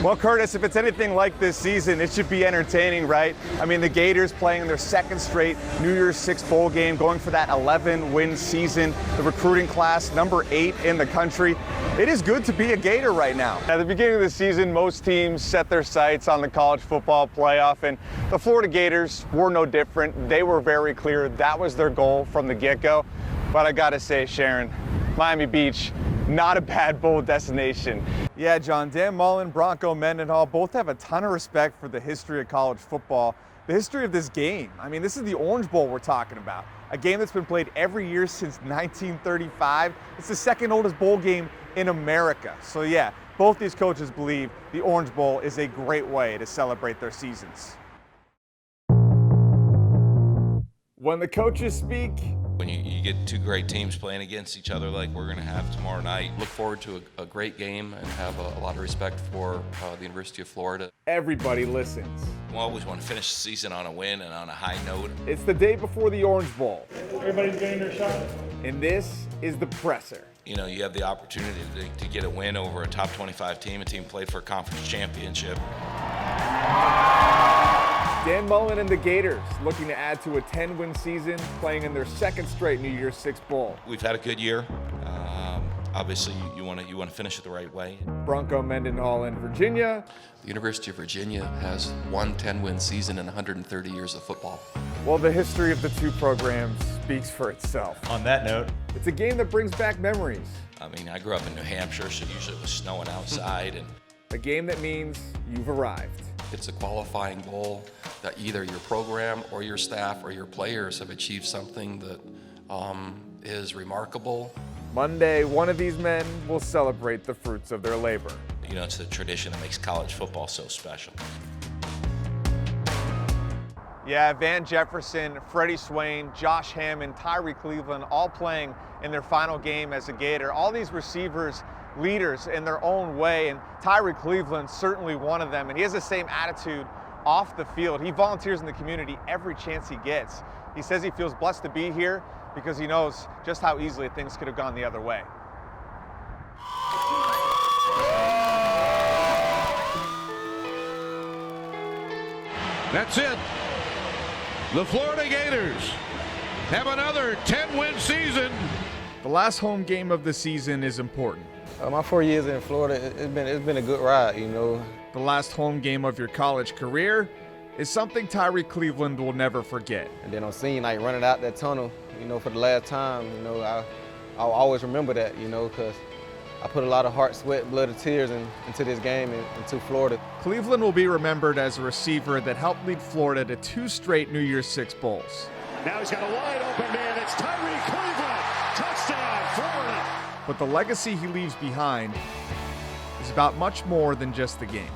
Well, Curtis, if it's anything like this season, it should be entertaining, right? I mean, the Gators playing in their second straight New Year's Six bowl game, going for that 11-win season, the recruiting class, number 8 in the country. It is good to be a Gator right now. At the beginning of the season, most teams set their sights on the college football playoff, and the Florida Gators were no different. They were very clear that was their goal from the get-go. But I gotta say, Sharon, Miami Beach, not a bad bowl destination. Yeah, John, Dan Mullen, Bronco Mendenhall both have a ton of respect for the history of college football, the history of this game. I mean, this is the Orange Bowl we're talking about, a game that's been played every year since 1935. It's the second oldest bowl game in America. So yeah, both these coaches believe the Orange Bowl is a great way to celebrate their seasons. When the coaches speak, when you get two great teams playing against each other like we're going to have tomorrow night, look forward to a great game and have a lot of respect for the University of Florida. Everybody listens. We always want to finish the season on a win and on a high note. It's the day before the Orange Bowl. Everybody's getting their shot. And this is the presser. You know, you have the opportunity to get a win over a top 25 team, a team played for a conference championship. Dan Mullen and the Gators looking to add to a 10-win season, playing in their second straight New Year's Six bowl. We've had a good year. Obviously, you want to finish it the right way. Bronco Mendenhall in Virginia. The University of Virginia has one 10-win season in 130 years of football. Well, the history of the two programs speaks for itself. On that note, it's a game that brings back memories. I mean, I grew up in New Hampshire, so usually it was snowing outside. And a game that means you've arrived. It's a qualifying bowl that either your program or your staff or your players have achieved something that is remarkable. Monday, one of these men will celebrate the fruits of their labor. You know, it's the tradition that makes college football so special. Yeah, Van Jefferson, Freddie Swain, Josh Hammond, Tyree Cleveland, all playing in their final game as a Gator. All these receivers, leaders in their own way, and Tyree Cleveland certainly one of them, and he has the same attitude off the field. He volunteers in the community every chance he gets. He says he feels blessed to be here because he knows just how easily things could have gone the other way. That's it. The Florida Gators have another 10-win season. The last home game of the season is important. My 4 years in Florida, it's been a good ride, you know. The last home game of your college career is something Tyree Cleveland will never forget. And then on senior night, running out that tunnel, you know, for the last time, you know, I'll always remember that, you know, because I put a lot of heart, sweat, blood, and tears into this game and into Florida. Cleveland will be remembered as a receiver that helped lead Florida to 2 straight New Year's Six bowls. Now he's got a wide open man. It's Tyree Cleveland. Touchdown, Florida. But the legacy he leaves behind is about much more than just the game.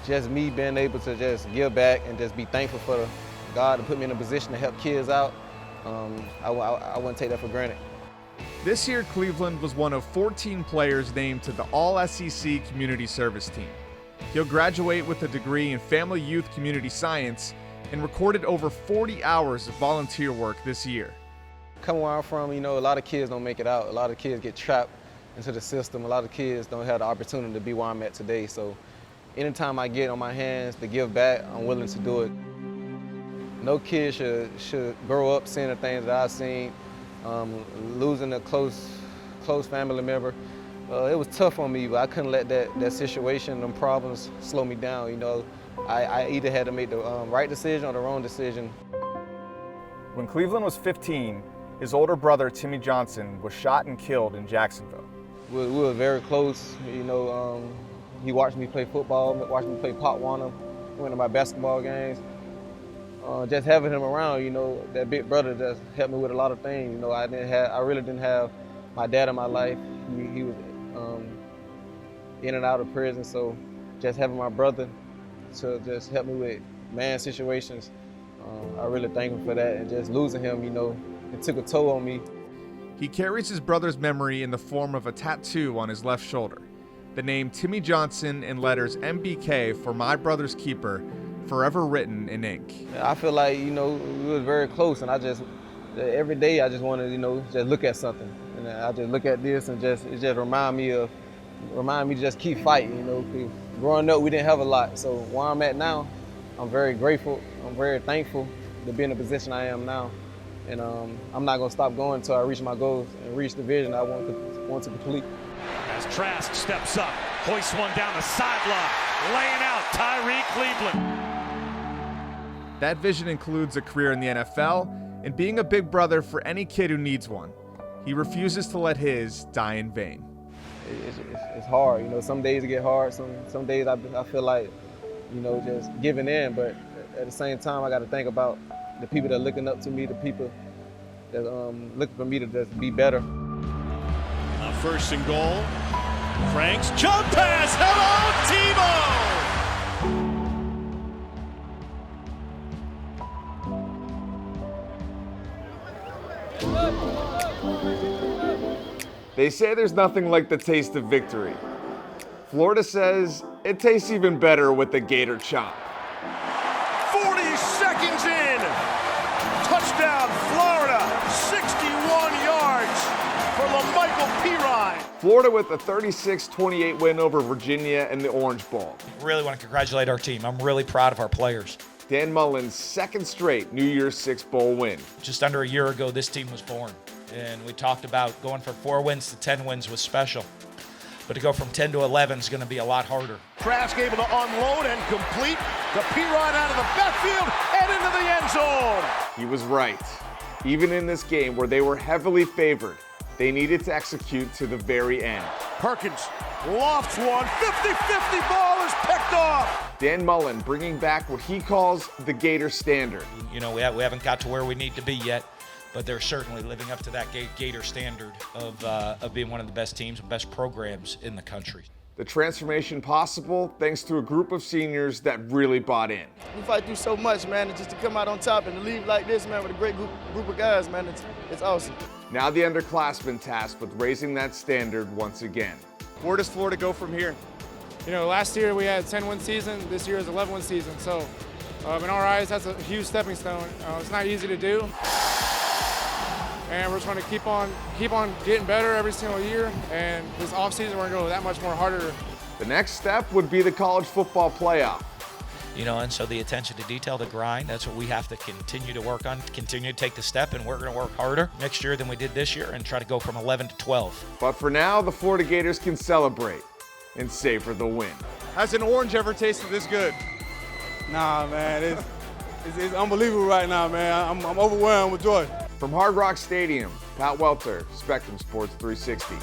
Just me being able to just give back and just be thankful for God to put me in a position to help kids out. I wouldn't take that for granted. This year, Cleveland was one of 14 players named to the All-SEC Community Service Team. He'll graduate with a degree in Family Youth Community Science and recorded over 40 hours of volunteer work this year. Coming where I'm from, you know, a lot of kids don't make it out. A lot of kids get trapped into the system. A lot of kids don't have the opportunity to be where I'm at today. So anytime I get on my hands to give back, I'm willing to do it. No kid should grow up seeing the things that I've seen. Losing a close family member, it was tough on me, but I couldn't let that situation, them problems slow me down. You know, I either had to make the right decision or the wrong decision. When Cleveland was 15, his older brother, Timmy Johnson, was shot and killed in Jacksonville. We were very close. You know, he watched me play football, watched me play Pop Warner, went to my basketball games. Just having him around, you know, that big brother just helped me with a lot of things. You know, I really didn't have my dad in my life. He was in and out of prison, so just having my brother to just help me with man situations, I really thank him for that. And just losing him, you know, it took a toll on me. He carries his brother's memory in the form of a tattoo on his left shoulder. The name Timmy Johnson in letters MBK for my brother's keeper, forever written in ink. I feel like, you know, we were very close, and every day I just want to, you know, just look at something. And I just look at this and it just remind me to just keep fighting, you know, growing up, we didn't have a lot. So where I'm at now, I'm very grateful. I'm very thankful to be in the position I am now. And I'm not going to stop going until I reach my goals and reach the vision I want to complete. As Trask steps up, hoists one down the sideline, laying out Tyree Cleveland. That vision includes a career in the NFL and being a big brother for any kid who needs one. He refuses to let his die in vain. It's hard, you know. Some days it get hard. Some days I feel like, you know, just giving in. But at the same time, I got to think about the people that are looking up to me, the people that looking for me to just be better. First and goal. Franks jump pass. Hello, Tebow. They say there's nothing like the taste of victory. Florida says it tastes even better with the Gator chop. 40 seconds in. Touchdown, Florida. 61 yards for LaMichael Pirine. Florida with a 36-28 win over Virginia in the Orange Bowl. Really want to congratulate our team. I'm really proud of our players. Dan Mullen's second straight New Year's Six Bowl win. Just under a year ago, this team was born. And we talked about going from 4 wins to 10 wins was special. But to go from 10 to 11 is going to be a lot harder. Trask able to unload and complete the Pirine out of the backfield and into the end zone. He was right. Even in this game where they were heavily favored, they needed to execute to the very end. Perkins lofts one. 50-50 ball is picked off. Dan Mullen bringing back what he calls the Gator standard. You know, we haven't got to where we need to be yet, but they're certainly living up to that Gator standard of being one of the best teams and best programs in the country. The transformation possible thanks to a group of seniors that really bought in. We fight through so much, man, and just to come out on top and to leave like this, man, with a great group of guys, man, it's awesome. Now the underclassmen tasked with raising that standard once again. Where does Florida go from here? You know, last year we had a 10-win season. This year is 11-win season. So, in our eyes, that's a huge stepping stone. It's not easy to do, and we're trying to keep on getting better every single year. And this offseason, we're going to go that much more harder. The next step would be the college football playoff. You know, and so the attention to detail, the grind, that's what we have to continue to work on, continue to take the step, and we're going to work harder next year than we did this year and try to go from 11 to 12. But for now, the Florida Gators can celebrate and savor the win. Has an orange ever tasted this good? Nah, man, it's unbelievable right now, man. I'm overwhelmed with joy. From Hard Rock Stadium, Pat Welter, Spectrum Sports 360.